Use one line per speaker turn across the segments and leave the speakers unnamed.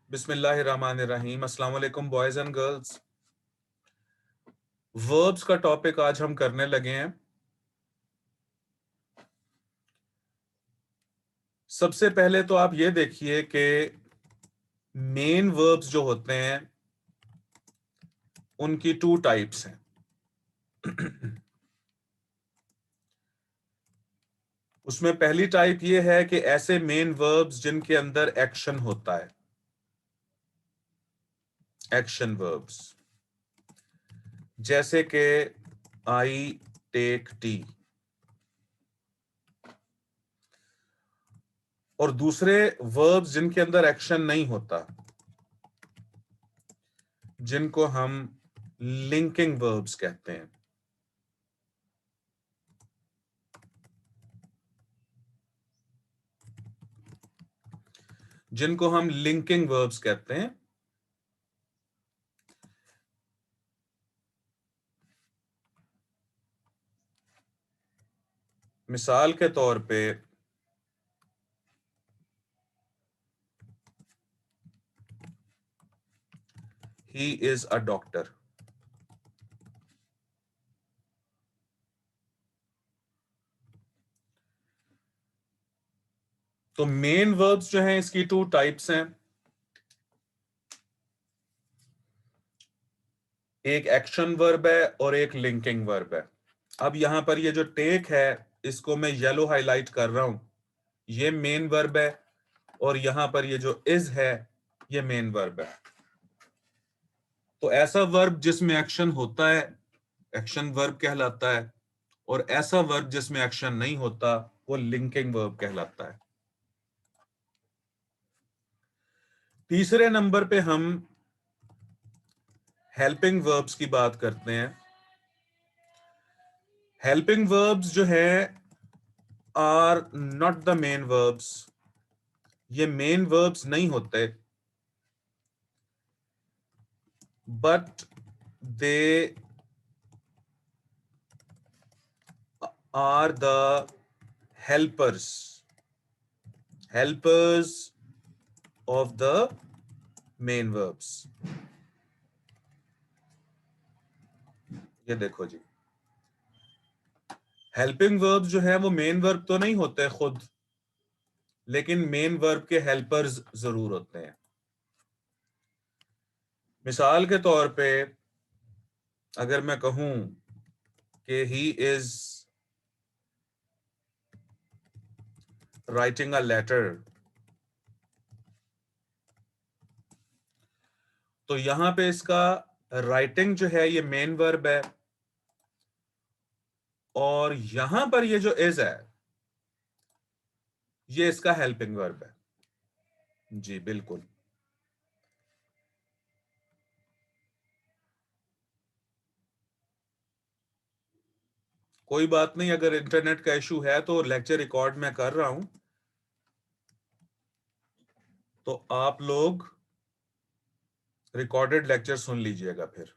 बिस्मिल्लाहिर्रहमानिर्रहीम। अस्सलाम वालेकुम बॉयज एंड गर्ल्स। वर्ब्स का टॉपिक आज हम करने लगे हैं। सबसे पहले तो आप ये देखिए कि मेन वर्ब्स जो होते हैं उनकी टू टाइप्स हैं। उसमें पहली टाइप ये है कि ऐसे मेन वर्ब्स जिनके अंदर एक्शन होता है, एक्शन वर्ब्स, जैसे कि आई टेक टी। और दूसरे वर्ब्स जिनके अंदर एक्शन नहीं होता, जिनको हम लिंकिंग वर्ब्स कहते हैं। जिनको हम लिंकिंग वर्ब्स कहते हैं। मिसाल के तौर पे ही इज अ डॉक्टर। तो मेन वर्ब्स जो हैं इसकी टू टाइप्स हैं। एक एक्शन वर्ब है और एक लिंकिंग वर्ब है। अब यहां पर ये जो टेक है इसको मैं येलो हाईलाइट कर रहा हूं, ये मेन वर्ब है। और यहां पर ये जो इज है ये मेन वर्ब है। तो ऐसा वर्ब जिसमें एक्शन होता है एक्शन वर्ब कहलाता है, और ऐसा वर्ब जिसमें एक्शन नहीं होता वो लिंकिंग वर्ब कहलाता है। तीसरे नंबर पे हम हेल्पिंग वर्ब्स की बात करते हैं। हेल्पिंग वर्ब्स जो है are not the main verbs. ये मेन वर्ब्स नहीं होते, but they are the helpers, helpers of the main verbs. ये देखो जी, हेल्पिंग वर्ब्स जो है वो मेन वर्ब तो नहीं होते खुद, लेकिन मेन वर्ब के हेल्पर्स जरूर होते हैं। मिसाल के तौर पे अगर मैं कहूं कि he is writing a letter, तो यहां पे इसका राइटिंग जो है ये मेन वर्ब है, और यहां पर ये जो इज है ये इसका हेल्पिंग वर्ब है। जी बिल्कुल। कोई बात नहीं, अगर इंटरनेट का इशू है तो लेक्चर रिकॉर्ड में कर रहा हूं, तो आप लोग रिकॉर्डेड लेक्चर सुन लीजिएगा फिर।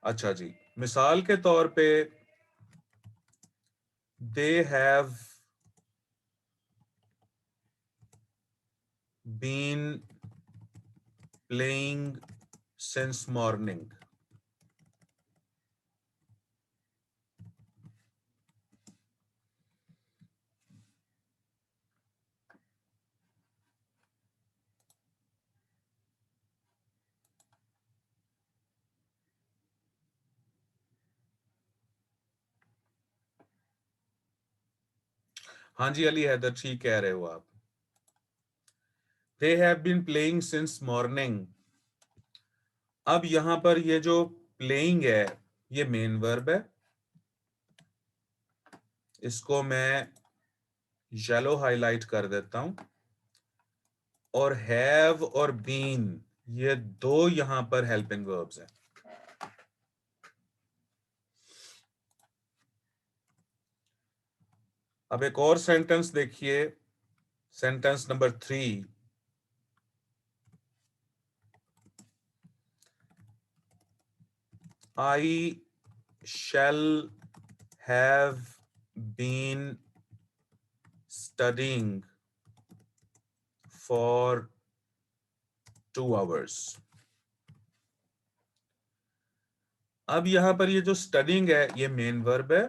अच्छा जी, मिसाल के तौर पे they have been playing since morning. हाँ जी अली हैदर, ठीक कह रहे हो आप। They have been playing since morning. अब यहां पर ये जो प्लेइंग है ये मेन वर्ब है। इसको मैं येलो हाईलाइट कर देता हूं। और हैव और बीन ये दो यहां पर हेल्पिंग वर्ब्स हैं। अब एक और सेंटेंस देखिए, sentence number 3। I shall have been studying for 2 hours। अब यहां पर ये जो स्टडिंग है ये मेन वर्ब है,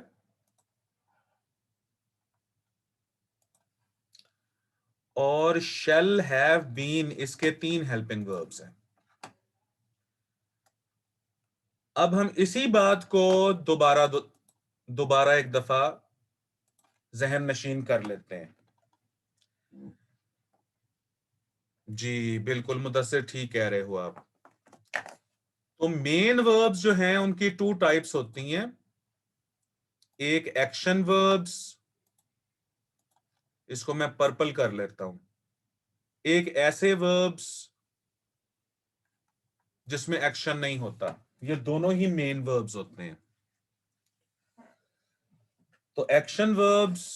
और shall have been इसके 3 हेल्पिंग वर्ब्स हैं। अब हम इसी बात को दोबारा एक दफा जहन नशीन कर लेते हैं। जी बिल्कुल मुदस्सिर, ठीक कह रहे हो आप। तो मेन वर्ब्स जो हैं उनकी 2 टाइप्स होती हैं, एक एक्शन वर्ब्स, इसको मैं पर्पल कर लेता हूं, एक ऐसे वर्ब्स जिसमें एक्शन नहीं होता। ये दोनों ही मेन वर्ब्स होते हैं। तो एक्शन वर्ब्स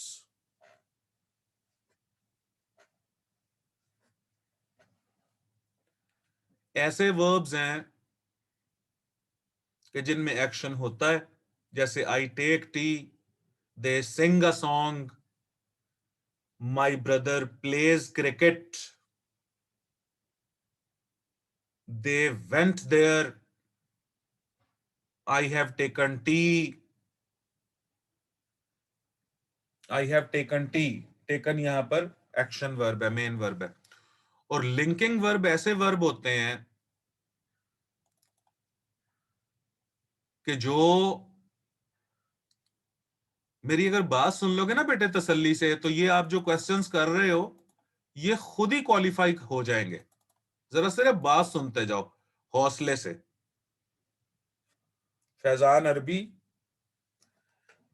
ऐसे वर्ब्स हैं कि जिनमें एक्शन होता है, जैसे I take tea, they sing a song, my brother plays cricket, they went there, I have taken tea, I have taken tea. Taken यहां पर एक्शन वर्ब है, मेन वर्ब है। और लिंकिंग वर्ब ऐसे वर्ब होते हैं कि जो, मेरी अगर बात सुन लोगे ना बेटे तसल्ली से, तो ये आप जो क्वेश्चंस कर रहे हो ये खुद ही क्वालिफाई हो जाएंगे। जरा सिर्फ बात सुनते जाओ हौसले से। फैजान अरबी,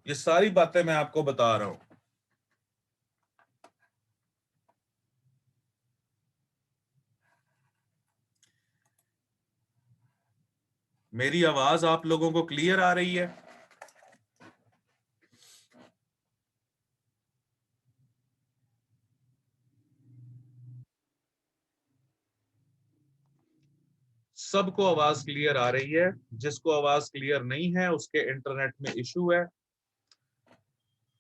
ये सारी बातें मैं आपको बता रहा हूं। मेरी आवाज आप लोगों को क्लियर आ रही है? सबको आवाज क्लियर आ रही है? जिसको आवाज क्लियर नहीं है उसके इंटरनेट में इशू है,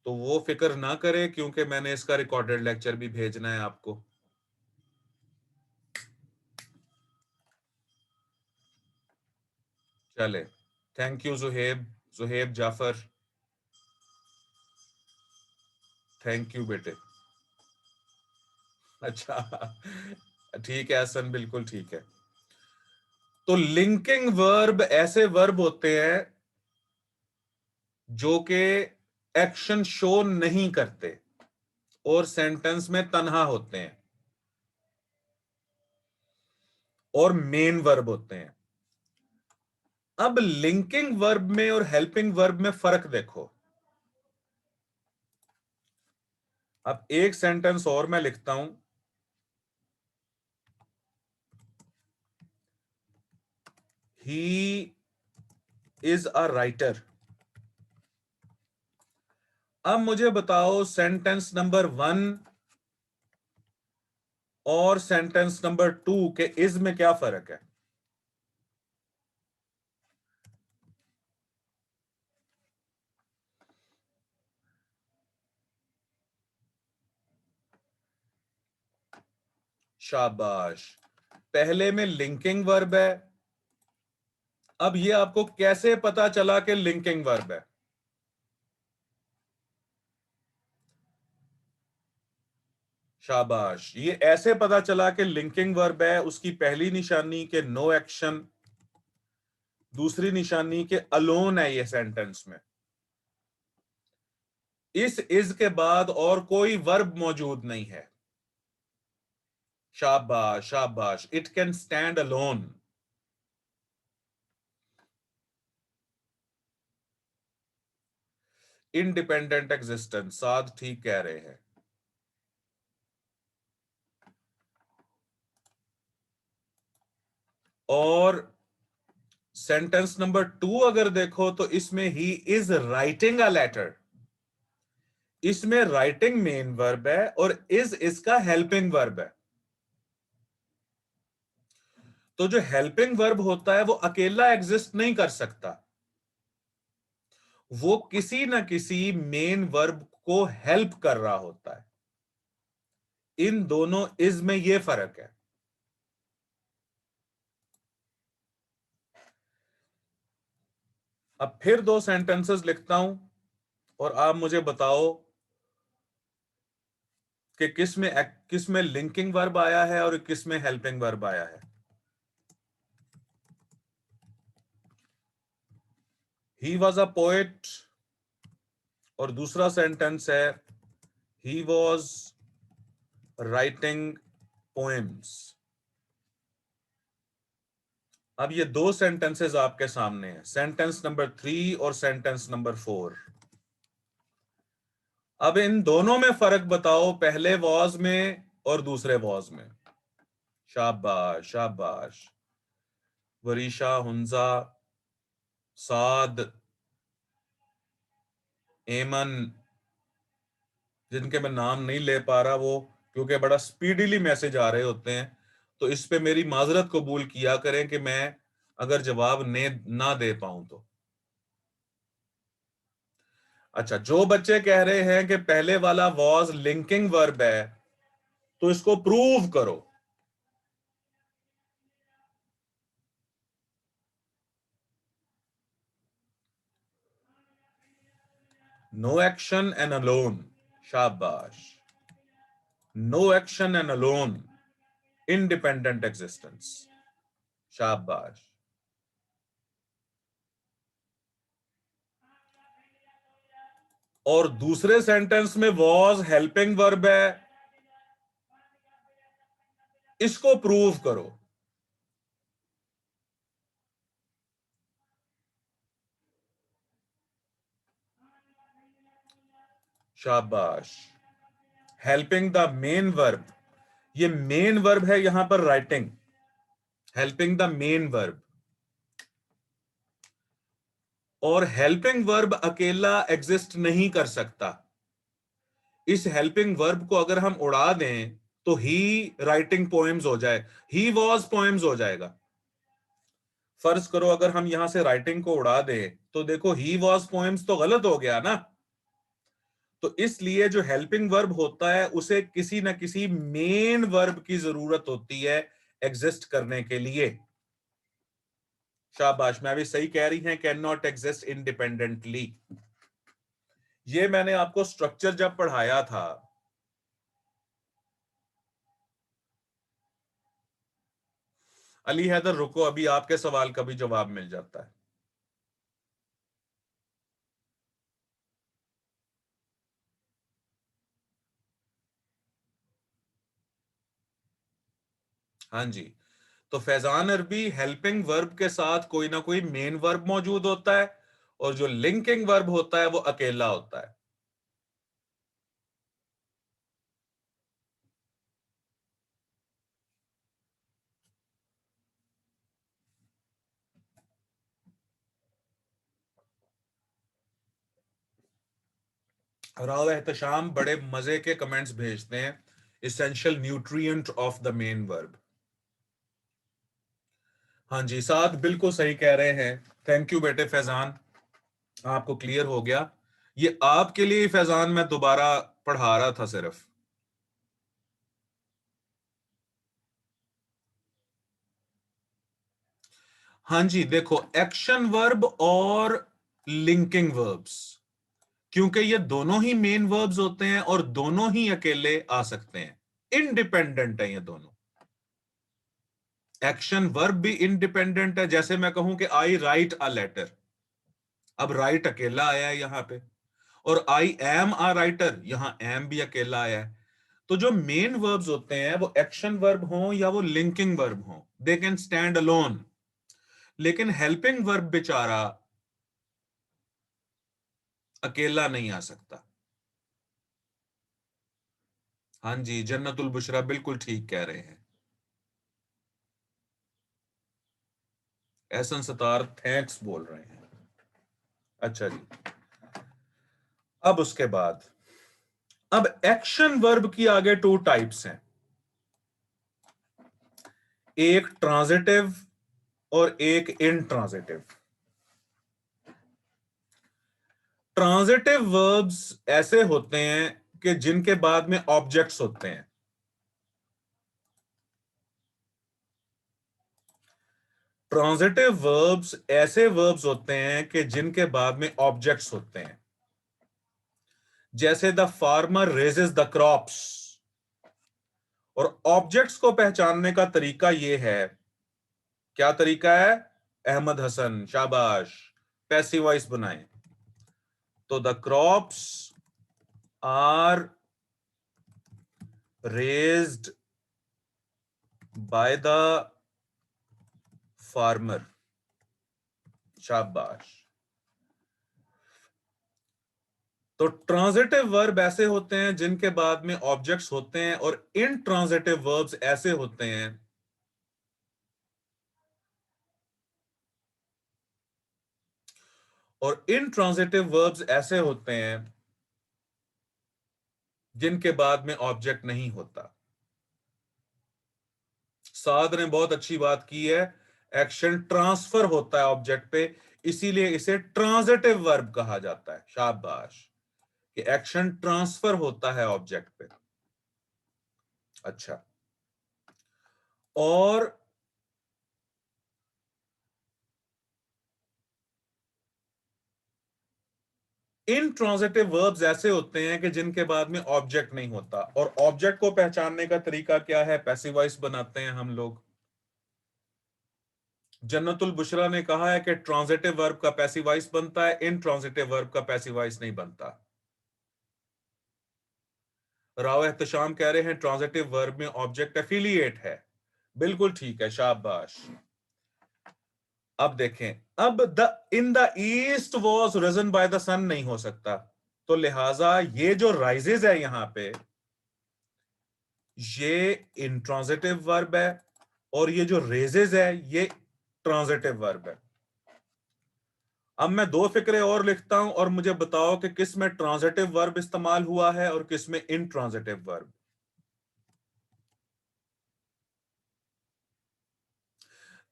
तो वो फिक्र ना करे, क्योंकि मैंने इसका रिकॉर्डेड लेक्चर भी भेजना है आपको। चले, thank you Zuhaib, Zuhaib Jafar, thank you बेटे। अच्छा, ठीक है हसन, बिल्कुल ठीक है। तो लिंकिंग वर्ब ऐसे वर्ब होते हैं जो कि एक्शन शो नहीं करते और सेंटेंस में तन्हा होते हैं, और मेन वर्ब होते हैं। अब लिंकिंग वर्ब में और हेल्पिंग वर्ब में फर्क देखो। अब एक सेंटेंस और मैं लिखता हूं, ही इज अ राइटर। अब मुझे बताओ सेंटेंस नंबर 1 और सेंटेंस नंबर 2 के इज में क्या फर्क है? शाबाश, पहले में लिंकिंग वर्ब है। अब ये आपको कैसे पता चला कि लिंकिंग वर्ब है? शाबाश, ये ऐसे पता चला कि लिंकिंग वर्ब है, उसकी पहली निशानी के नो एक्शन, दूसरी निशानी के अलोन है ये सेंटेंस में। इस इज के बाद और कोई वर्ब मौजूद नहीं है। शाबाश शाबाश, it can stand alone. Independent existence, Saad ठीक कह रहे हैं। और सेंटेंस नंबर 2 अगर देखो तो इसमें he is writing a letter, इसमें राइटिंग मेन वर्ब है और इज इसका हेल्पिंग वर्ब है। तो जो हेल्पिंग वर्ब होता है वो अकेला एग्जिस्ट नहीं कर सकता, वो किसी ना किसी मेन वर्ब को हेल्प कर रहा होता है। इन दोनों इज में ये फर्क है। अब फिर दो सेंटेंसेस लिखता हूं और आप मुझे बताओ कि किस में लिंकिंग वर्ब आया है और किस में हेल्पिंग वर्ब आया है। ही वॉज अ पोएट और दूसरा सेंटेंस है ही वॉज राइटिंग पोएम्स। अब ये दो सेंटेंसेस आपके सामने हैं, सेंटेंस नंबर 3 और सेंटेंस नंबर 4। अब इन दोनों में फर्क बताओ, पहले वॉज में और दूसरे वॉज में। शाबाश शाबाश, वरीशा, हुंजा, साद, एमन, जिनके मैं नाम नहीं ले पा रहा वो क्योंकि बड़ा स्पीडीली मैसेज आ रहे होते हैं, तो इस पे मेरी माजरत कबूल किया करें कि मैं अगर जवाब ना दे पाऊं तो। अच्छा, जो बच्चे कह रहे हैं कि पहले वाला वॉज लिंकिंग वर्ब है तो इसको प्रूव करो। नो एक्शन एंड अलोन, शाबाश। No action and alone, independent existence, शाबाश। और दूसरे सेंटेंस में वॉज हेल्पिंग वर्ब है, इसको प्रूव करो। शाबाश। हेल्पिंग द मेन वर्ब, ये मेन वर्ब है यहां पर writing, helping the main verb. और हेल्पिंग वर्ब अकेला एग्जिस्ट नहीं कर सकता। इस हेल्पिंग वर्ब को अगर हम उड़ा दें तो ही राइटिंग पोएम्स हो जाए, ही वॉज पोएम्स हो जाएगा। फर्ज करो अगर हम यहां से राइटिंग को उड़ा दें तो देखो ही वॉज पोएम्स तो गलत हो गया ना। तो इसलिए जो हेल्पिंग वर्ब होता है उसे किसी ना किसी मेन वर्ब की जरूरत होती है एग्जिस्ट करने के लिए। शाबाश, मैं भी सही कह रही हैं, कैन नॉट एग्जिस्ट इंडिपेंडेंटली। ये मैंने आपको स्ट्रक्चर जब पढ़ाया था, अली हैदर रुको, अभी आपके सवाल का भी जवाब मिल जाता है। हाँ जी, तो फैजान अरबी, हेल्पिंग वर्ब के साथ कोई ना कोई मेन वर्ब मौजूद होता है और जो लिंकिंग वर्ब होता है वो अकेला होता है। राव एहतशाम बड़े मजे के कमेंट्स भेजते हैं, essential nutrient of the main verb. हाँ जी, साथ बिल्कुल सही कह रहे हैं। थैंक यू बेटे फैजान, आपको क्लियर हो गया। ये आपके लिए फैजान मैं दोबारा पढ़ा रहा था सिर्फ। हाँ जी, देखो, एक्शन वर्ब और लिंकिंग वर्ब्स, क्योंकि ये दोनों ही मेन वर्ब्स होते हैं और दोनों ही अकेले आ सकते हैं, इंडिपेंडेंट है ये दोनों। एक्शन वर्ब भी इंडिपेंडेंट है, जैसे मैं कहूं कि आई राइट अ लेटर, अब राइट अकेला आया है यहां पे, और आई एम अ राइटर, यहां एम भी अकेला आया है। तो जो मेन वर्ब्स होते हैं वो एक्शन वर्ब हो या वो लिंकिंग वर्ब हो, दे कैन स्टैंड अलोन। लेकिन हेल्पिंग वर्ब बेचारा अकेला नहीं आ सकता। हाँ जी, जन्नतुल बुशरा बिल्कुल ठीक कह रहे हैं। एहसन सतार थैंक्स बोल रहे हैं। अच्छा जी, अब उसके बाद, अब एक्शन वर्ब की आगे टू टाइप्स हैं, एक ट्रांजिटिव और एक इनट्रांजिटिव। ट्रांजिटिव वर्ब्स ऐसे होते हैं कि जिनके बाद में ऑब्जेक्ट्स होते हैं। ट्रांजिटिव वर्ब्स ऐसे वर्ब्स होते हैं कि जिनके बाद में ऑब्जेक्ट्स होते हैं, जैसे the farmer raises the crops. और ऑब्जेक्ट्स को पहचानने का तरीका यह है, क्या तरीका है? अहमद हसन, शाबाश, पैसिव वॉइस बनाएं। तो the crops are raised by the farmer, शाबाश। तो ट्रांजिटिव वर्ब ऐसे होते हैं जिनके बाद में ऑब्जेक्ट्स होते हैं, और इनट्रांजिटिव वर्ब्स ऐसे होते हैं जिनके बाद में ऑब्जेक्ट नहीं होता। साद ने बहुत अच्छी बात की है, एक्शन ट्रांसफर होता है ऑब्जेक्ट पे, इसीलिए इसे ट्रांजिटिव वर्ब कहा जाता है, शाबाश, कि एक्शन ट्रांसफर होता है ऑब्जेक्ट पे। अच्छा, और इनट्रांजिटिव वर्ब्स ऐसे होते हैं कि जिनके बाद में ऑब्जेक्ट नहीं होता, और ऑब्जेक्ट को पहचानने का तरीका क्या है? पैसिव वॉइस बनाते हैं हम लोग। जन्नतुल बुशरा ने कहा है कि ट्रांजिटिव वर्ब का पैसिव वॉइस बनता है, इनट्रांजिटिव वर्ब का पैसिव वॉइस नहीं बनता। राव एहतशाम कह रहे हैं ट्रांजिटिव वर्ब में ऑब्जेक्ट एफिलिएट है, बिल्कुल ठीक है, शाबाश। अब देखें, अब the in the east was risen by the sun नहीं हो सकता, तो लिहाजा ये जो राइजेज है यहां पे, ये इंट्रांजिटिव वर्ब है, और ये जो रेजेज है ये ट्रांजिटिव वर्ब है। अब मैं दो फिक्रे और लिखता हूं और मुझे बताओ कि किस में ट्रांजिटिव वर्ब इस्तेमाल हुआ है और किस में इनट्रांजिटिव वर्ब।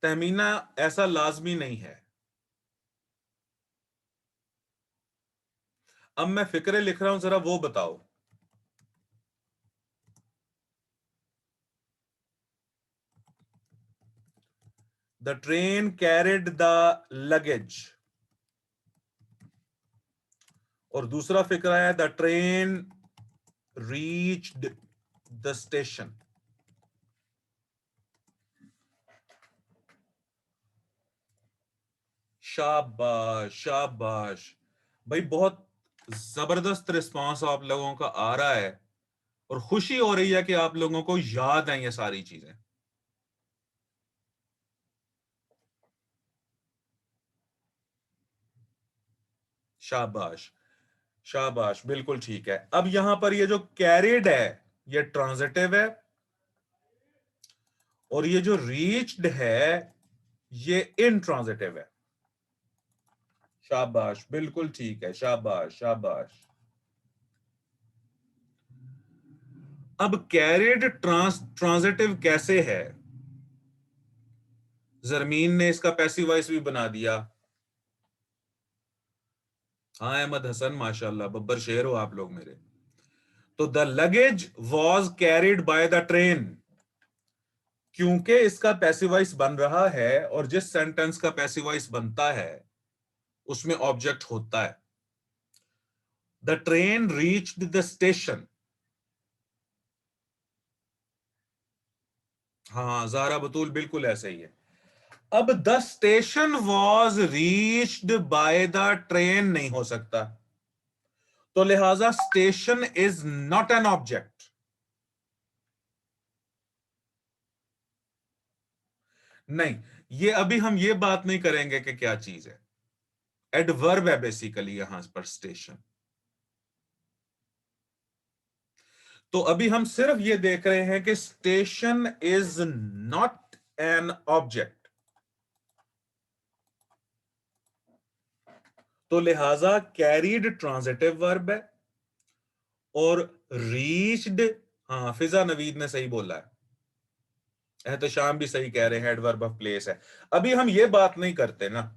तहमीना, ऐसा लाजमी नहीं है। अब मैं फिक्रे लिख रहा हूं, जरा वो बताओ। The train carried the luggage, और दूसरा फिक्रा है the train reached the station. शाबाश, शाबाश भाई, बहुत जबरदस्त रिस्पांस आप लोगों का आ रहा है, और खुशी हो रही है कि आप लोगों को याद है ये सारी चीजें। शाबाश, शाबाश, बिल्कुल ठीक है। अब यहां पर ये जो कैरिड है ये ट्रांजिटिव है, और ये जो रीच्ड है ये इनट्रांजिटिव है। शाबाश, बिल्कुल ठीक है, शाबाश, शाबाश। अब कैरिड ट्रांजिटिव कैसे है? जरमीन ने इसका पैसिव वॉइस भी बना दिया। हाँ अहमद हसन, माशाल्लाह, बब्बर शेर हो आप लोग मेरे। तो the luggage was carried by the train, क्योंकि इसका पैसिव वॉइस बन रहा है, और जिस सेंटेंस का पैसिव वॉइस बनता है उसमें ऑब्जेक्ट होता है। The train reached the station. हाँ ज़ारा बतूल, बिल्कुल ऐसे ही है। अब the station was reached by the train नहीं हो सकता, तो लिहाजा station is not an object. नहीं, ये अभी हम ये बात नहीं करेंगे कि क्या चीज है। एडवर्ब है बेसिकली यहां पर स्टेशन। तो अभी हम सिर्फ ये देख रहे हैं कि station is not an object, तो लिहाजा कैरीड ट्रांजिटिव वर्ब है, और रीच्ड, हाँ फिजा नवीद ने सही बोला है, एहतशाम भी सही कह रहे हैं, एडवर्ब ऑफ प्लेस है। अभी हम ये बात नहीं करते ना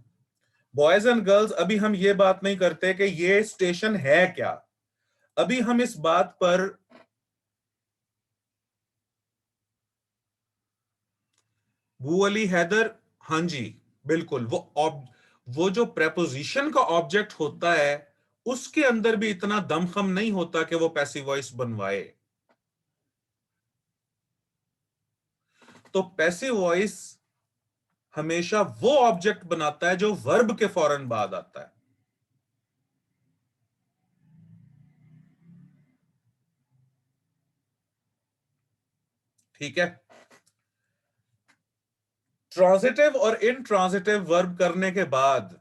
बॉयज एंड गर्ल्स, अभी हम ये बात नहीं करते कि ये स्टेशन है क्या। अभी हम इस बात पर बू अली हैदर, हाँ जी, बिल्कुल। वो जो प्रेपोजिशन का ऑब्जेक्ट होता है उसके अंदर भी इतना दमखम नहीं होता कि वो पैसिव वॉइस बनवाए। तो पैसिव वॉइस हमेशा वो ऑब्जेक्ट बनाता है जो वर्ब के फौरन बाद आता है। ठीक है। ट्रांजिटिव और इनट्रांजिटिव वर्ब करने के बाद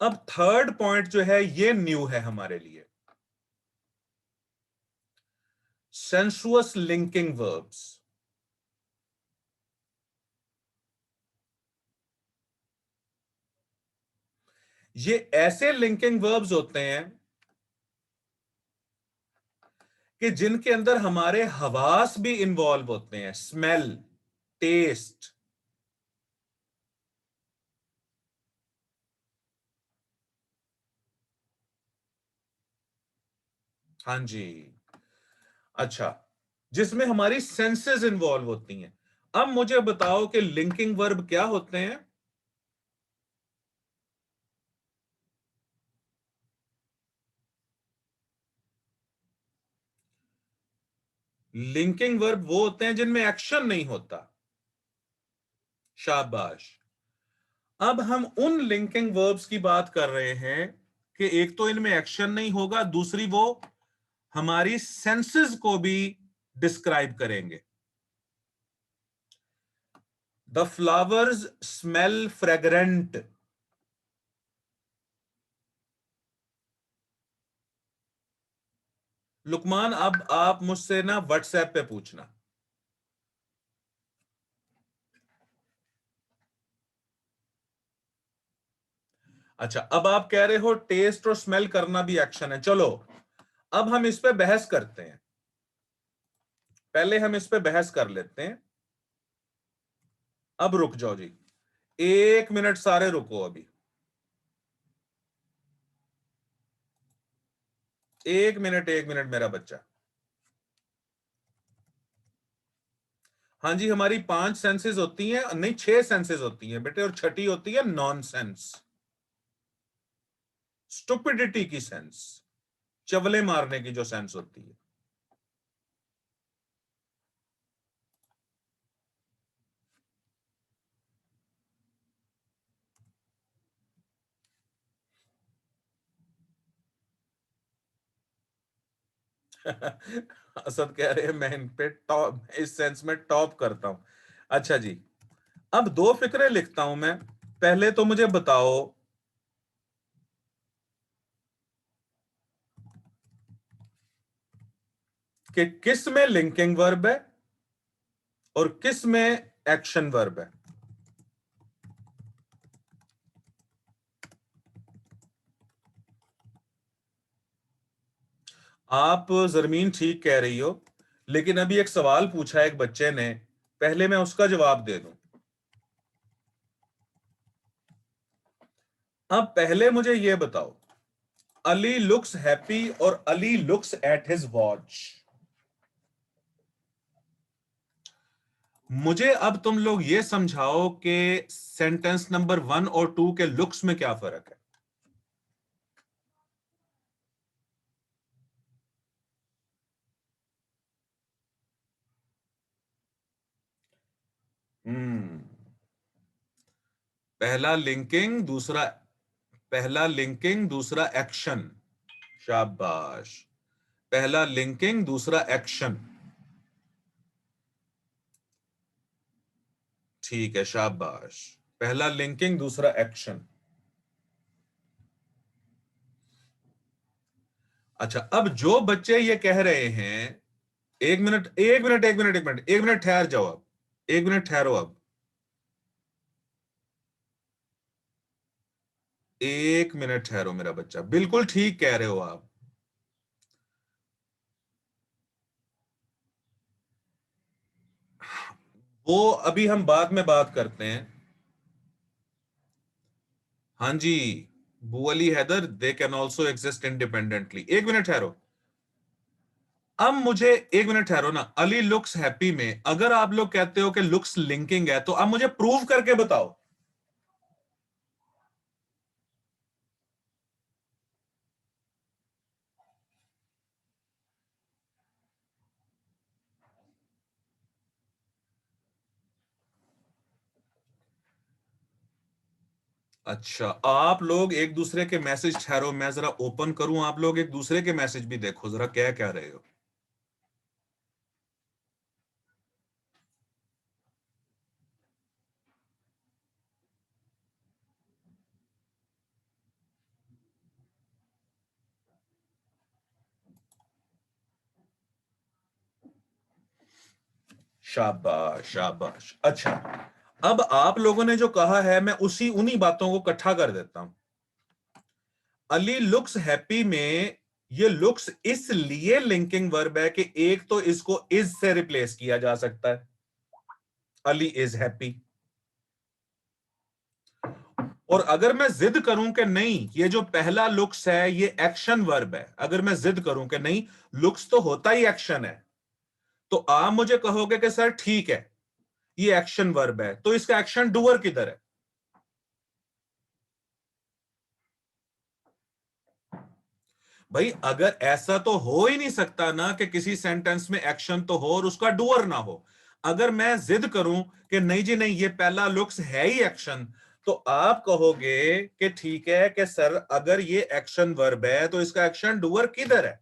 अब थर्ड पॉइंट जो है ये न्यू है हमारे लिए, सेंसुअस लिंकिंग वर्ब्स। ये ऐसे लिंकिंग वर्ब्स होते हैं कि जिनके अंदर हमारे हवास भी इन्वॉल्व होते हैं, स्मेल, टेस्ट। हाँ जी। अच्छा, जिसमें हमारी सेंसेस इन्वॉल्व होती हैं। अब मुझे बताओ कि लिंकिंग वर्ब क्या होते हैं। लिंकिंग वर्ब वो होते हैं जिनमें एक्शन नहीं होता। शाबाश। अब हम उन लिंकिंग वर्ब्स की बात कर रहे हैं कि एक तो इनमें एक्शन नहीं होगा, दूसरी वो हमारी सेंसेस को भी डिस्क्राइब करेंगे। The flowers smell fragrant. Luqman, अब आप मुझसे ना व्हाट्सएप पे पूछना। अच्छा, अब आप कह रहे हो टेस्ट और स्मेल करना भी एक्शन है। चलो, अब हम इस पे बहस करते हैं। पहले हम इस पे बहस कर लेते हैं। अब रुक जाओ जी, 1 मिनट, सारे रुको अभी। 1 मिनट, 1 मिनट मेरा बच्चा। हाँ जी, हमारी 5 सेंसेस होती हैं, नहीं 6 सेंसेस होती हैं बेटे, और छठी होती है नॉन सेंस, स्टुपिडिटी की सेंस, चवले मारने की जो सेंस होती है। असद कह रहे हैं मैं इन पे टॉप, इस सेंस में टॉप करता हूं। अच्छा जी, अब 2 फिक्रे लिखता हूं मैं। पहले तो मुझे बताओ कि किस में लिंकिंग वर्ब है और किस में एक्शन वर्ब है। आप जरमीन ठीक कह रही हो, लेकिन अभी एक सवाल पूछा है एक बच्चे ने, पहले मैं उसका जवाब दे दूं। अब पहले मुझे यह बताओ, अली लुक्स हैप्पी और Ali looks at his watch. मुझे अब तुम लोग ये समझाओ कि सेंटेंस नंबर 1 और 2 के लुक्स में क्या फर्क है। हम्म। पहला लिंकिंग, दूसरा, पहला लिंकिंग दूसरा एक्शन। शाबाश। पहला लिंकिंग दूसरा एक्शन। ठीक है, शाबाश। पहला लिंकिंग दूसरा एक्शन। अच्छा, अब जो बच्चे ये कह रहे हैं, 1 minute, 1 minute, 1 minute, 1 minute, 1 minute ठहर जाओ अब। 1 मिनट ठहरो अब। 1 मिनट ठहरो मेरा बच्चा, बिल्कुल ठीक कह रहे हो आप। वो अभी हम बाद में बात करते हैं। हाँ जी, बू Ali Haidar, they can also exist independently. 1 minute ठहरो। अब मुझे एक मिनट ठहरो ना, अली लुक्स हैप्पी में अगर आप लोग कहते हो कि लुक्स लिंकिंग है, तो अब मुझे प्रूव करके बताओ। अच्छा, आप लोग एक दूसरे के मैसेज, ठहरो मैं जरा ओपन करूं, आप लोग एक दूसरे के मैसेज भी देखो जरा, क्या क्या रहे हो। शाबाश शाबाश। अच्छा, अब आप लोगों ने जो कहा है, मैं उसी उन्हीं बातों को इकट्ठा कर देता हूं। अली लुक्स हैप्पी में ये लुक्स इसलिए लिंकिंग वर्ब है कि एक तो इसको इज से रिप्लेस किया जा सकता है, अली इज हैप्पी। और अगर मैं जिद करूं कि नहीं, ये जो पहला लुक्स है ये एक्शन वर्ब है, अगर मैं जिद करूं कि नहीं लुक्स तो होता ही एक्शन है, तो आप मुझे कहोगे कि सर ठीक है ये एक्शन वर्ब है, तो इसका एक्शन डूअर किधर है? भाई अगर ऐसा तो हो ही नहीं सकता ना कि किसी सेंटेंस में एक्शन तो हो और उसका डूअर ना हो। अगर मैं जिद करूं कि नहीं जी नहीं ये पहला लुक्स है ही एक्शन, तो आप कहोगे कि ठीक है कि सर अगर ये एक्शन वर्ब है तो इसका एक्शन डूअर किधर है?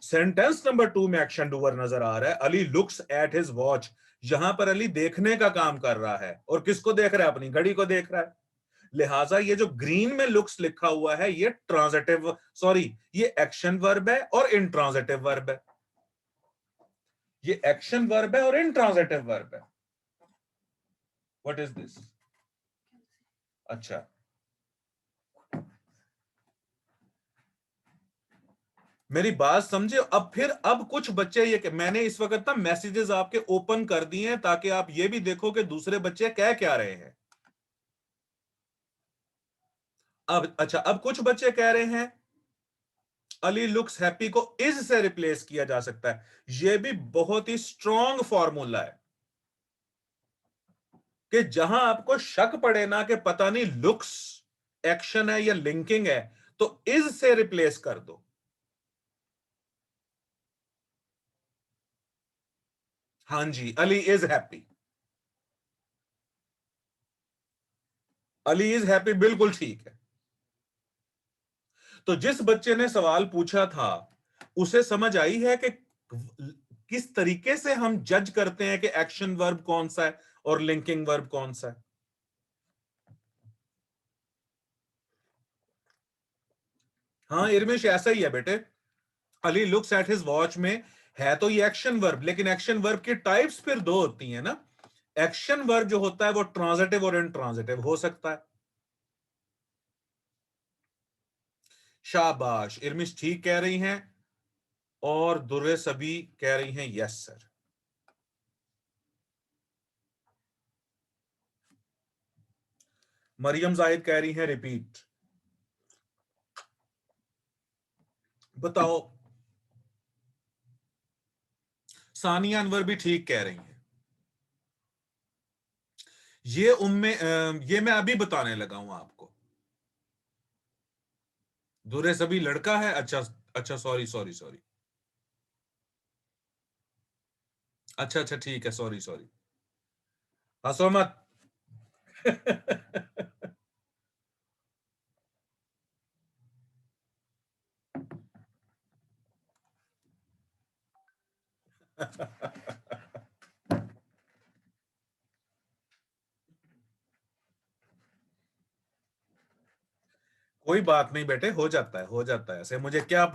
सेंटेंस नंबर 2 में एक्शन डूअर नजर आ रहा है, Ali looks at his watch. यहां पर अली देखने का काम कर रहा है, और किसको देख रहा है? अपनी घड़ी को देख रहा है। लिहाजा ये जो ग्रीन में लुक्स लिखा हुआ है ये ट्रांजिटिव, सॉरी ये एक्शन वर्ब है और इंट्रांजिटिव वर्ब है। ये एक्शन वर्ब है और इंट्रांजिटिव वर्ब है। What is this? अच्छा, मेरी बात समझे? अब फिर अब कुछ बच्चे ये, मैंने इस वक्त ना मैसेजेस आपके ओपन कर दिए हैं ताकि आप ये भी देखो कि दूसरे बच्चे कह क्या रहे हैं। अब अच्छा, अब कुछ बच्चे कह रहे हैं अली लुक्स हैप्पी को इज से रिप्लेस किया जा सकता है। यह भी बहुत ही स्ट्रॉन्ग फॉर्मूला है कि जहां आपको शक पड़े ना कि पता नहीं लुक्स एक्शन है या लिंकिंग है, तो इज से रिप्लेस कर दो। हां जी, Ali is happy. Ali is happy बिल्कुल ठीक है। तो जिस बच्चे ने सवाल पूछा था उसे समझ आई है कि किस तरीके से हम जज करते हैं कि एक्शन वर्ब कौन सा है और लिंकिंग वर्ब कौन सा है। हाँ इरमिश, ऐसा ही है बेटे। Ali looks at his watch में है तो ये एक्शन वर्ब, लेकिन एक्शन वर्ब की टाइप्स फिर दो होती हैं ना। एक्शन वर्ब जो होता है वो ट्रांजिटिव और इनट्रांजिटिव हो सकता है। शाबाश, इरमिश ठीक कह रही हैं, और दुर्रे सभी कह रही हैं यस सर। मरियम जाहिद कह रही हैं रिपीट। बताओ। सानिया अनवर भी ठीक कह रही हैं। ये उम्मे ये मैं अभी बताने लगा हूं आपको। दुर्रे सभी लड़का है? अच्छा, अच्छा सॉरी सॉरी सॉरी। अच्छा अच्छा ठीक है, सॉरी सॉरी। हंसो मत। कोई बात नहीं बेटे, हो जाता है, हो जाता है ऐसे, मुझे क्या।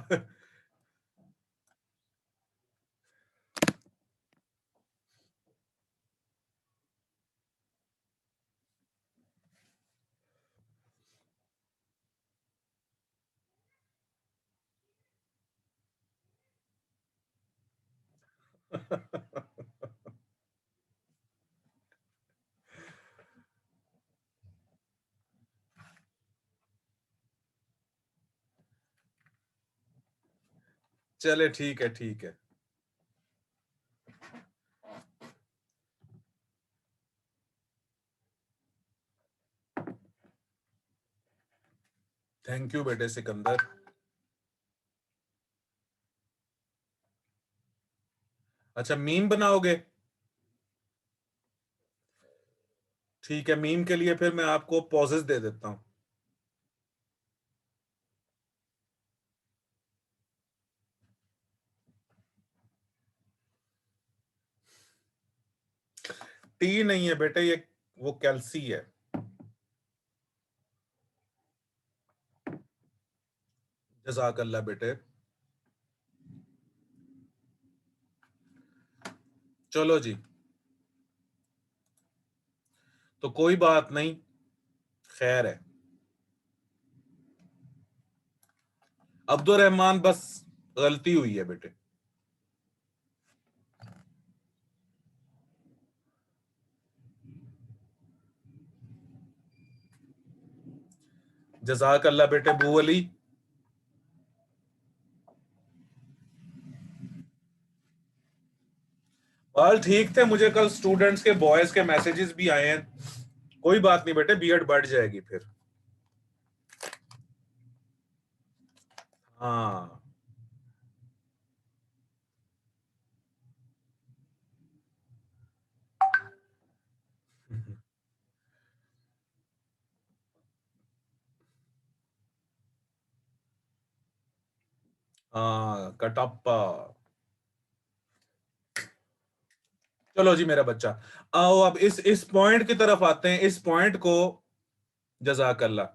चले ठीक है, ठीक है। थैंक यू बेटे सिकंदर। अच्छा, मीम बनाओगे? ठीक है, मीम के लिए फिर मैं आपको पॉजेस दे देता हूं। टी नहीं है बेटे, ये वो कैल्सी है। जज़ाक अल्लाह बेटे। चलो जी, तो कोई बात नहीं, खैर है। अब्दुल रहमान बस गलती हुई है बेटे। जज़ाक अल्लाह बेटे बू अली। बाल ठीक थे, मुझे कल स्टूडेंट्स के बॉयज के मैसेजेस भी आए हैं। कोई बात नहीं बेटे, बीएड बढ़ जाएगी फिर। हाँ। हाँ कटप्पा। चलो जी मेरा बच्चा, आओ अब इस पॉइंट की तरफ आते हैं, इस पॉइंट को। जज़ाक अल्लाह।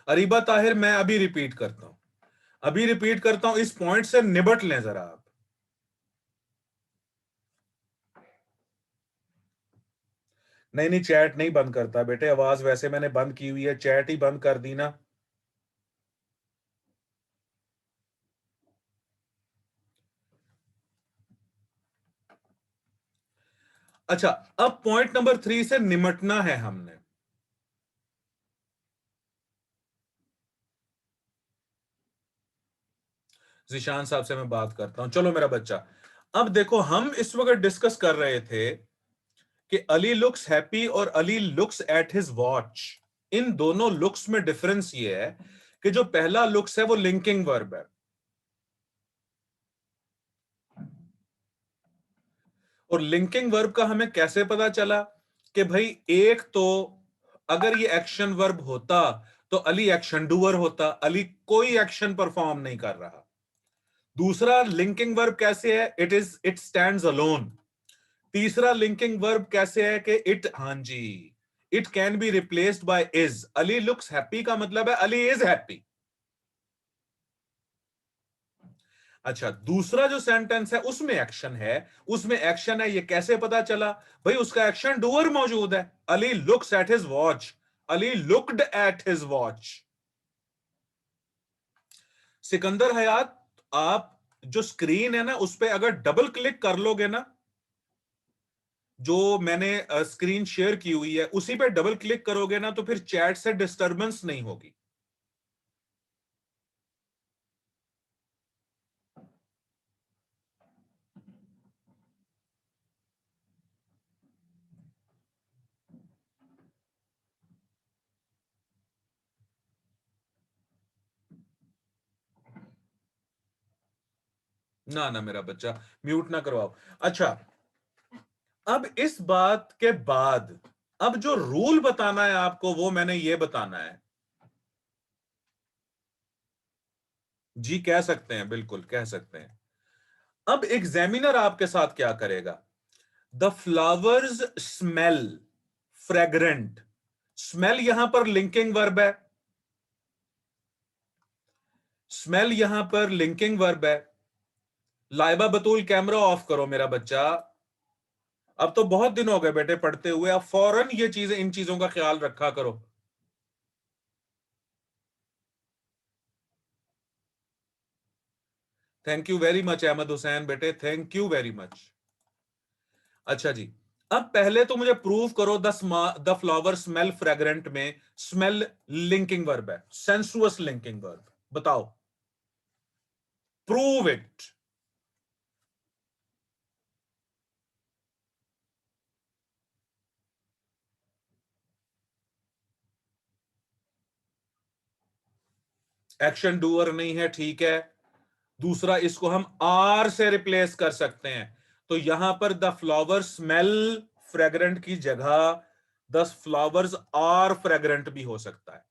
अरीबा ताहिर, मैं अभी रिपीट करता हूं, अभी रिपीट करता हूं, इस पॉइंट से निबट लें जरा आप। नहीं नहीं, चैट नहीं बंद करता बेटे, आवाज वैसे मैंने बंद की हुई है, चैट ही बंद कर दी ना। अच्छा, अब पॉइंट नंबर 3 से निमटना है हमने। जिशान साहब से मैं बात करता हूं। चलो मेरा बच्चा, अब देखो, हम इस वक्त डिस्कस कर रहे थे कि अली लुक्स हैप्पी और Ali looks at his watch. इन दोनों लुक्स में डिफरेंस ये है कि जो पहला लुक्स है वो लिंकिंग वर्ब है, और लिंकिंग वर्ब का हमें कैसे पता चला कि भाई, एक तो अगर ये एक्शन वर्ब होता तो अली एक्शन डूअर होता, अली कोई एक्शन परफॉर्म नहीं कर रहा। दूसरा लिंकिंग वर्ब कैसे है, इट स्टैंड्स अलोन। तीसरा लिंकिंग वर्ब कैसे है कि इट, हां जी, it can be replaced by is. Ali looks happy का मतलब है अली इज हैप्पी। अच्छा, दूसरा जो सेंटेंस है उसमें एक्शन है, उसमें एक्शन है, ये कैसे पता चला? भाई उसका एक्शन डूअर मौजूद है, Ali looks at his watch, Ali looked at his watch. Sikandar Hayat, आप जो स्क्रीन है ना उस पे अगर डबल क्लिक कर लोगे ना, जो मैंने स्क्रीन शेयर की हुई है उसी पे डबल क्लिक करोगे ना, तो फिर चैट से डिस्टरबेंस नहीं होगी। ना ना मेरा बच्चा, म्यूट ना करवाओ। अच्छा, अब इस बात के बाद अब जो रूल बताना है आपको वो मैंने ये बताना है। जी कह सकते हैं, बिल्कुल कह सकते हैं। अब एग्जामिनर आपके साथ क्या करेगा? The flowers smell fragrant. Smell यहां पर लिंकिंग वर्ब है, स्मेल यहां पर लिंकिंग वर्ब है। लाइबा बतूल, कैमरा ऑफ करो मेरा बच्चा। अब तो बहुत दिन हो गए बेटे पढ़ते हुए, अब फौरन ये चीजें, इन चीजों का ख्याल रखा करो। Thank you very much Ahmad Hussain बेटे, थैंक यू वेरी मच। अच्छा जी, अब पहले तो मुझे प्रूव करो द फ्लावर स्मेल फ्रेग्रेंट में स्मेल लिंकिंग वर्ब है, सेंसुअस लिंकिंग वर्ब, बताओ, प्रूव इट। एक्शन डूअर नहीं है, ठीक है। दूसरा, इसको हम आर से रिप्लेस कर सकते हैं, तो यहां पर द फ्लावर स्मेल फ्रेग्रेंट की जगह द फ्लावर्स आर फ्रेग्रेंट भी हो सकता है।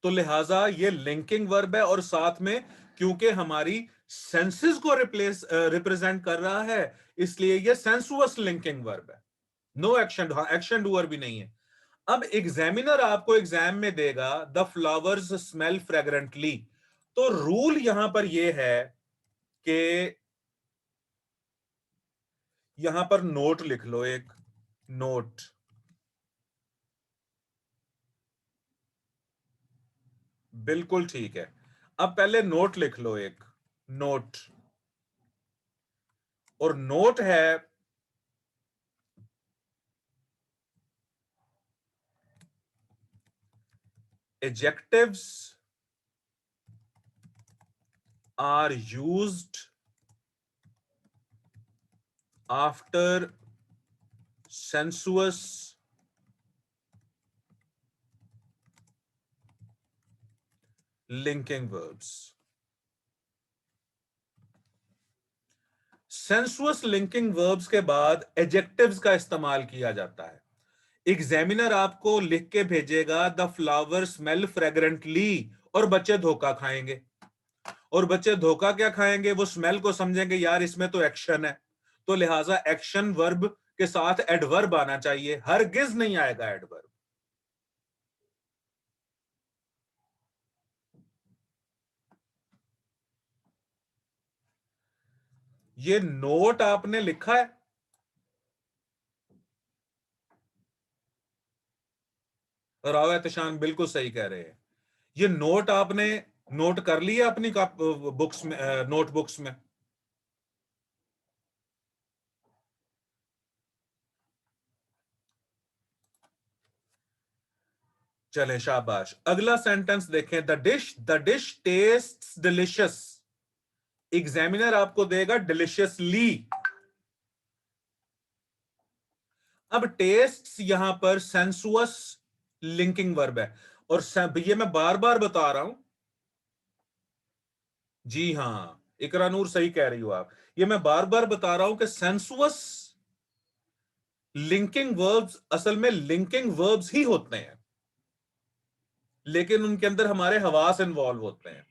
तो लिहाजा ये लिंकिंग वर्ब है, और साथ में क्योंकि हमारी सेंसेस को रिप्रेजेंट कर रहा है, इसलिए ये सेंसुअस लिंकिंग वर्ब है। नो एक्शन, एक्शन डूअर भी नहीं है। अब एग्जामिनर आपको एग्जाम में देगा द फ्लावर्स स्मेल फ्रेग्रेंटली, तो रूल यहां पर यह है कि यहां पर नोट लिख लो, एक नोट। बिल्कुल ठीक है। अब पहले नोट लिख लो, एक नोट, और नोट है adjectives are used after sensuous linking verbs. Sensuous linking verbs के बाद एडजेक्टिव्स का इस्तेमाल किया जाता है। एग्जामिनर आपको लिख के भेजेगा द फ्लावर स्मेल फ्रेग्रेंटली, और बच्चे धोखा खाएंगे। और बच्चे धोखा क्या खाएंगे, वो स्मेल को समझेंगे यार इसमें तो एक्शन है, तो लिहाजा एक्शन वर्ब के साथ एडवर्ब आना चाहिए, हरगिज नहीं आएगा एडवर्ब। ये नोट आपने लिखा है? राव एहतशाम बिल्कुल सही कह रहे हैं। ये नोट आपने नोट कर लिया अपनी बुक्स में, नोटबुक्स में? चले शाबाश। अगला सेंटेंस देखें, the dish taste delicious. Examiner आपको देगा डिलिशियसली। अब टेस्ट यहां पर सेंसुअस लिंकिंग वर्ब है, और ये मैं बार बार बता रहा हूं। जी हां, इकरा नूर सही कह रही हो आप। ये मैं बार बार बता रहा हूं कि सेंसुअस लिंकिंग वर्ब्स असल में लिंकिंग वर्ब्स ही होते हैं, लेकिन उनके अंदर हमारे हवास इन्वॉल्व होते हैं।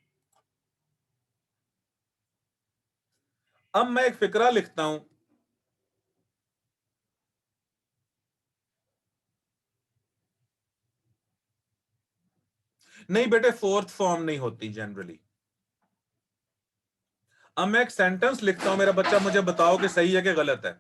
अब मैं एक फिक्रा लिखता हूं। नहीं बेटे, फोर्थ फॉर्म नहीं होती जनरली। अब मैं एक सेंटेंस लिखता हूं, मेरा बच्चा मुझे बताओ कि सही है कि गलत है।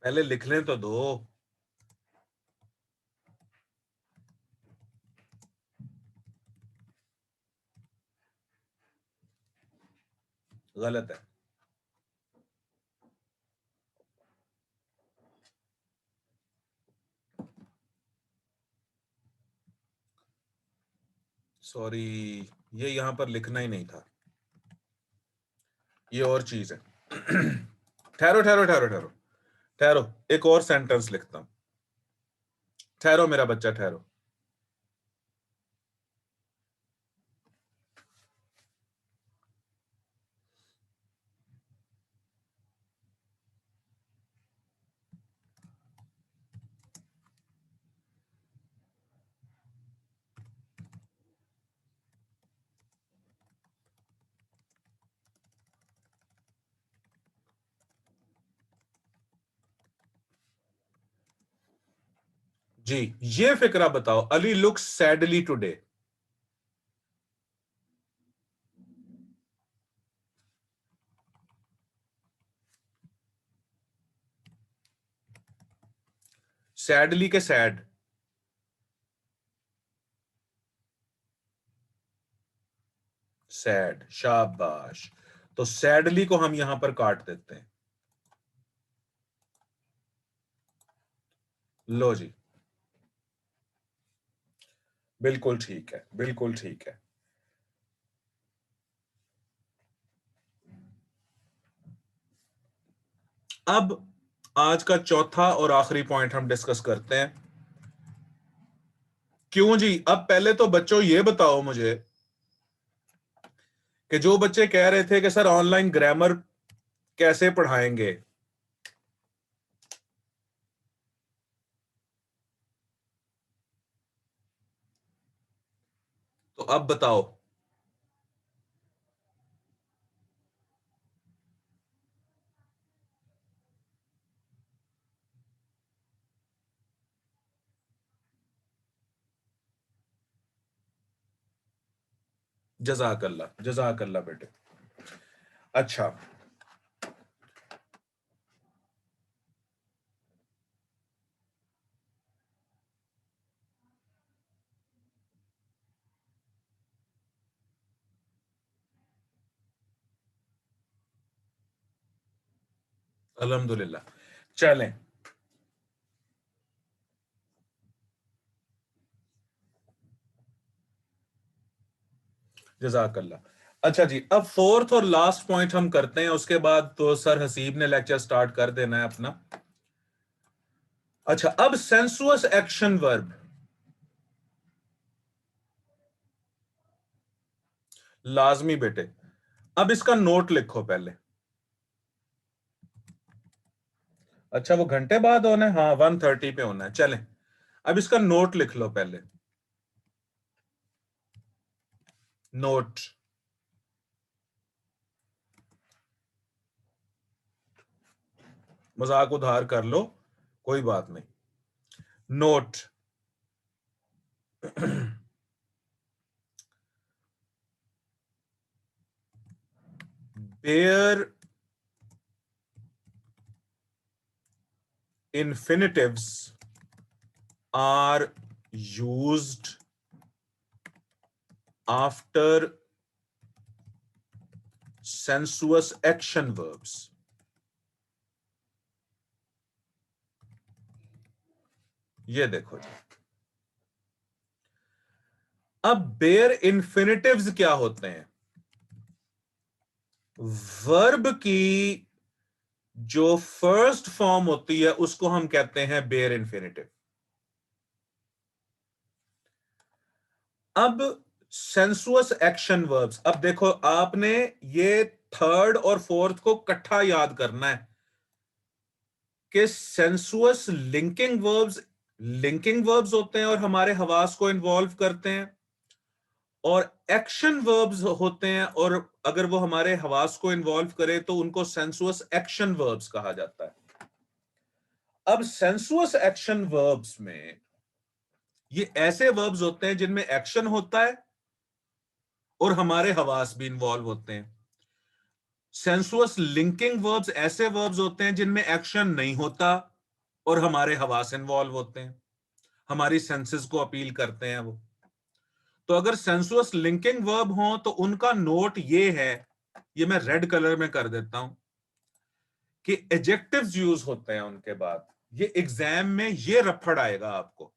पहले लिख लें तो दो। गलत है। सॉरी, ये यहां पर लिखना ही नहीं था, ये और चीज है। ठहरो ठहरो ठहरो ठहरो ठहरो, एक और सेंटेंस लिखता हूं। ठहरो मेरा बच्चा, ठहरो। जी, ये फिक्रा बताओ, Ali looks sadly today. Sadly के सैड, सैड, शाबाश। तो सैडली को हम यहां पर काट देते हैं। लो जी, बिल्कुल ठीक है, बिल्कुल ठीक है। अब आज का चौथा और आखिरी पॉइंट हम डिस्कस करते हैं। क्यों जी? अब पहले तो बच्चों ये बताओ मुझे कि जो बच्चे कह रहे थे कि सर ऑनलाइन ग्रामर कैसे पढ़ाएंगे, तो अब बताओ। जजाकल्ला, जजाकल्ला बेटे। अच्छा, अल्हम्दुलिल्लाह। चलें, जजाकल्ला। अच्छा जी, अब फोर्थ और लास्ट पॉइंट हम करते हैं, उसके बाद तो सर हसीब ने लेक्चर स्टार्ट कर देना है अपना। अच्छा, अब सेंसुअस एक्शन वर्ब, लाजमी बेटे। अब इसका नोट लिखो पहले। अच्छा, वो घंटे बाद होना है, हाँ 1:30 पे होना है। चलें, अब इसका नोट लिख लो पहले। नोट, मजाक उधार कर लो, कोई बात नहीं। Note, bare infinitives are used after sensuous action verbs. ये देखो जी, अब बेयर इन्फिनिटिव्स क्या होते हैं? वर्ब की जो फर्स्ट फॉर्म होती है उसको हम कहते हैं बेयर इन्फिनिटिव। अब सेंसुअस एक्शन वर्ब्स, अब देखो आपने ये थर्ड और फोर्थ को इकट्ठा याद करना है कि सेंसुअस लिंकिंग वर्ब्स होते हैं और हमारे हवास को इन्वॉल्व करते हैं, और एक्शन वर्ब्स होते हैं और अगर वो हमारे हवास को इन्वॉल्व करे तो उनको सेंसुअस एक्शन वर्ब्स कहा जाता है। अब सेंसुअस एक्शन वर्ब्स में ये ऐसे वर्ब्स होते हैं जिनमें एक्शन होता है और हमारे हवास भी इन्वॉल्व होते हैं। सेंसुअस लिंकिंग वर्ब्स ऐसे वर्ब्स होते हैं जिनमें एक्शन नहीं होता और हमारे हवास इन्वॉल्व होते हैं, हमारी सेंसेस को अपील करते हैं वो। तो अगर सेंसुअस लिंकिंग वर्ब हो तो उनका नोट ये है, ये मैं रेड कलर में कर देता हूं, कि एडजेक्टिव्स यूज होते हैं उनके बाद। ये एग्जाम में ये रफड़ आएगा आपको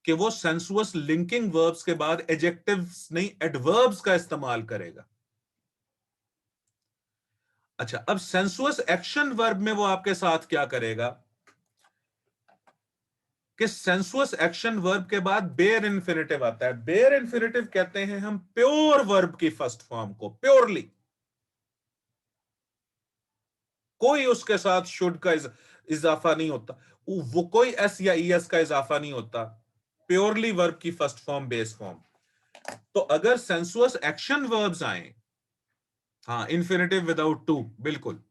कि वो सेंसुअस लिंकिंग वर्ब्स के बाद एडजेक्टिव्स नहीं एडवर्ब्स का इस्तेमाल करेगा। अच्छा, अब सेंसुअस एक्शन वर्ब में वो आपके साथ क्या करेगा कि सेंसुअस एक्शन वर्ब के बाद बेयर इन्फिनिटिव आता है। बेयर इन्फिनिटिव कहते हैं हम प्योर वर्ब की फर्स्ट फॉर्म को, प्योरली, कोई उसके साथ शुड का इजाफा नहीं होता, वो कोई एस या ई एस का इजाफा नहीं होता, प्योरली वर्ब की फर्स्ट फॉर्म, बेस फॉर्म। तो अगर सेंसुअस एक्शन वर्ब्स आए, हाँ इन्फिनिटिव विदाउट टू, बिल्कुल,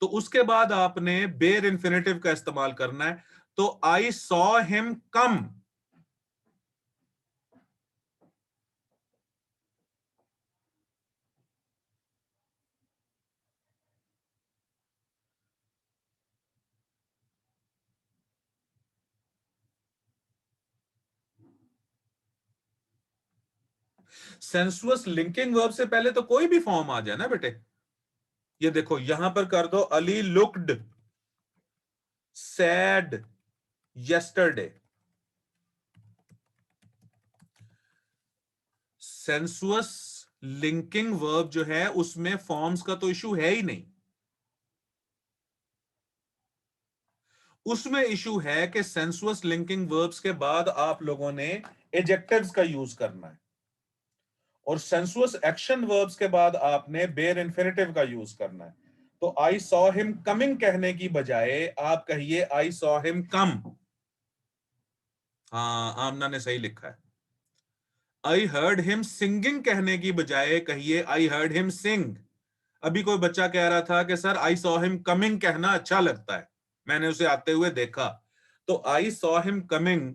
तो उसके बाद आपने बेयर इन्फिनिटिव का इस्तेमाल करना है। तो I saw him come, sensuous linking verb से पहले तो कोई भी फॉर्म आ जाए ना बेटे। ये देखो यहां पर कर दो, Ali looked sad yesterday. Sensuous linking verb जो है उसमें फॉर्म्स का तो इशू है ही नहीं। उसमें इशू है कि सेंसुअस लिंकिंग वर्ब्स के बाद आप लोगों ने एडजेक्टिव्स का यूज करना है, और सेंसुअस एक्शन वर्ब्स के बाद आपने बेयर इन्फिनिटिव का यूज करना है। तो आई सॉ हिम कमिंग कहने की बजाय आप कहिए आई सॉ हिम कम। हाँ, आमना ने सही लिखा है। आई हर्ड हिम सिंगिंग कहने की बजाय कहिए आई हर्ड हिम सिंग। अभी कोई बच्चा कह रहा था कि sir I saw him coming कहना अच्छा लगता है, मैंने उसे आते हुए देखा। तो I saw him coming,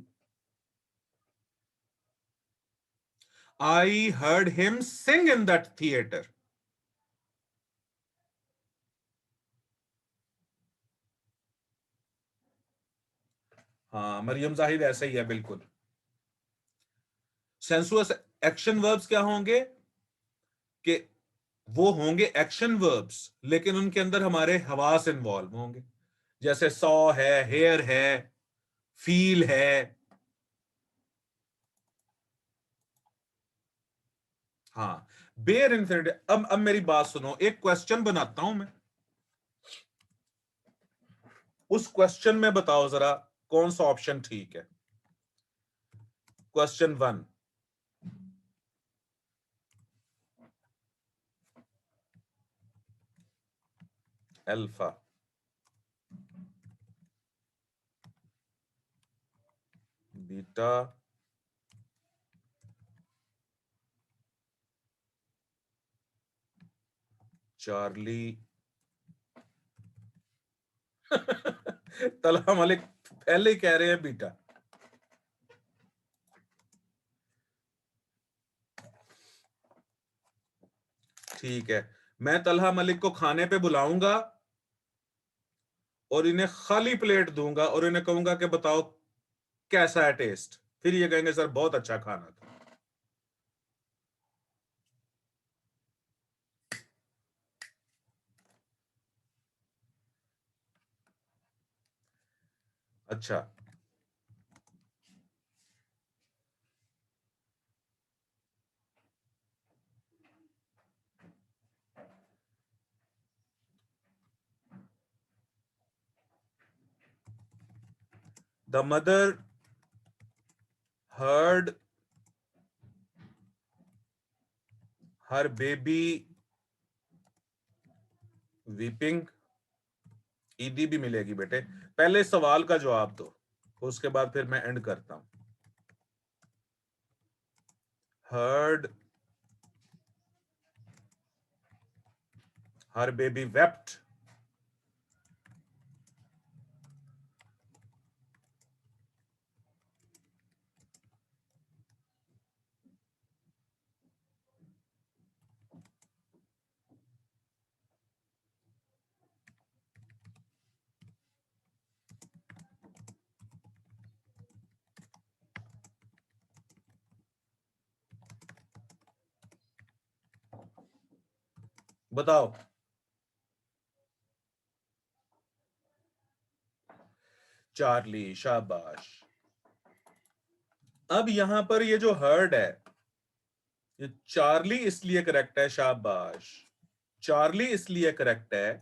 I heard him Singh in that theatre. हाँ, मरियम जाहिद ऐसा ही है बिल्कुल। सेंसुअस एक्शन वर्ब्स क्या होंगे कि वो होंगे एक्शन वर्ब्स, लेकिन उनके अंदर हमारे हवास इन्वॉल्व होंगे, जैसे सॉ है, हेयर है, फील है। हाँ, बेयर इन्फिनिटिव। अब मेरी बात सुनो, एक क्वेश्चन बनाता हूं मैं, उस क्वेश्चन में बताओ जरा कौन सा ऑप्शन ठीक है। Question 1, alpha, beta, Charlie. Talha Malik पहले ही कह रहे हैं बीटा। ठीक है, मैं तलहा मलिक को खाने पे बुलाऊंगा और इन्हें खाली प्लेट दूंगा और इन्हें कहूंगा कि बताओ कैसा है टेस्ट, फिर ये कहेंगे सर बहुत अच्छा खाना था। अच्छा, the mother heard her baby weeping. ईदी भी मिलेगी बेटे, पहले सवाल का जवाब दो, उसके बाद फिर मैं एंड करता हूं। हर्ड हर बेबी वेप्ट। बताओ। चार्ली, शाबाश। अब यहां पर ये जो हर्ड है, ये चार्ली इसलिए करेक्ट है, शाबाश। चार्ली इसलिए करेक्ट है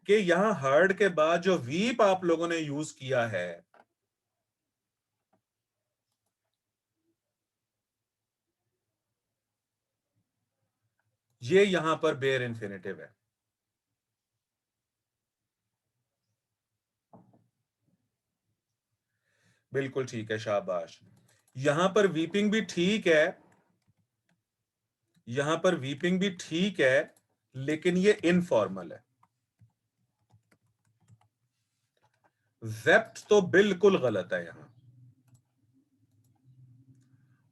कि यहां हर्ड के बाद जो वीप आप लोगों ने यूज किया है, ये यहां पर बेयर इन्फिनिटिव है। बिल्कुल ठीक है, शाबाश। यहां पर वीपिंग भी ठीक है, यहां पर वीपिंग भी ठीक है, लेकिन ये इनफॉर्मल है। वेप्ट तो बिल्कुल गलत है यहां,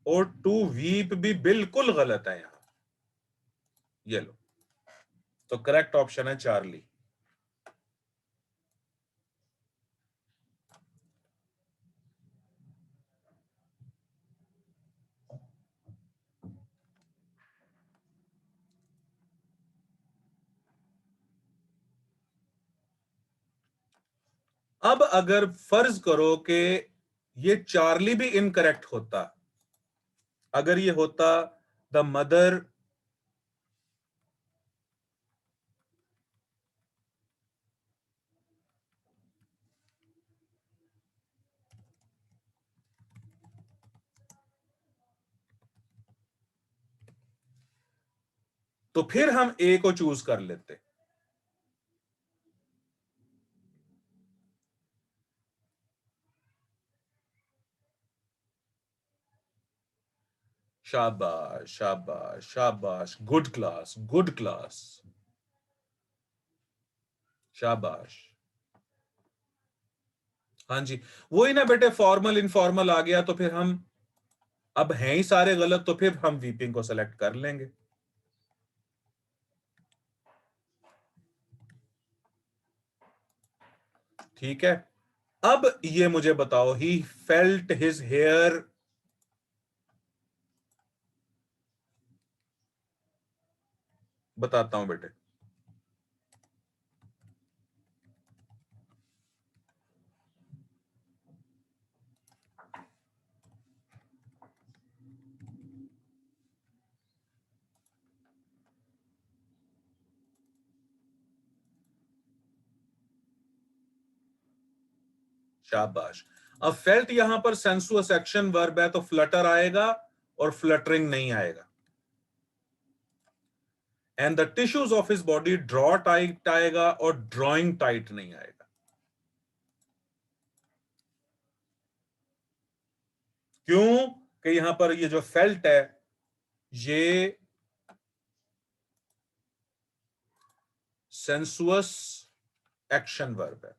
और टू वीप भी बिल्कुल गलत है यहां। ये लो, तो करेक्ट ऑप्शन है चार्ली। अब अगर फर्ज करो कि ये चार्ली भी इनकरेक्ट होता, अगर ये होता द मदर तो फिर हम ए को चूज कर लेते। शाबाश शाबाश शाबाश, गुड क्लास गुड क्लास, शाबाश। हाँ जी, वही ना बेटे, फॉर्मल इनफॉर्मल आ गया तो फिर हम, अब हैं ही सारे गलत, तो फिर हम वीपिंग को सेलेक्ट कर लेंगे। ठीक है, अब ये मुझे बताओ, ही फेल्ट हिज हेयर, बताता हूं बेटे। शाबाश। अब फेल्ट यहां पर सेंसुअस एक्शन वर्ब है, तो फ्लटर आएगा और फ्लटरिंग नहीं आएगा। And the tissues of his body draw tight आएगा और ड्रॉइंग टाइट नहीं आएगा। क्यों? कि यहां पर ये जो फेल्ट है ये सेंसुअस एक्शन वर्ब है।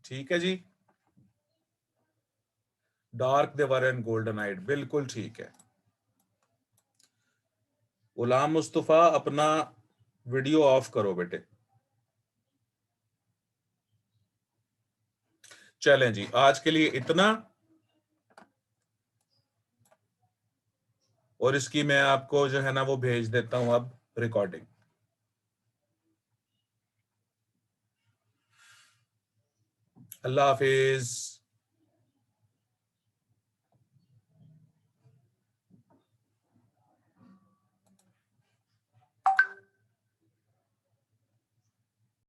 ठीक है जी, dark they were and golden eyed, बिल्कुल ठीक है। गुलाम मुस्तफा, अपना वीडियो ऑफ करो बेटे। चलें जी, आज के लिए इतना, और इसकी मैं आपको जो है ना वो भेज देता हूं अब रिकॉर्डिंग। अल्लाह हाफिज।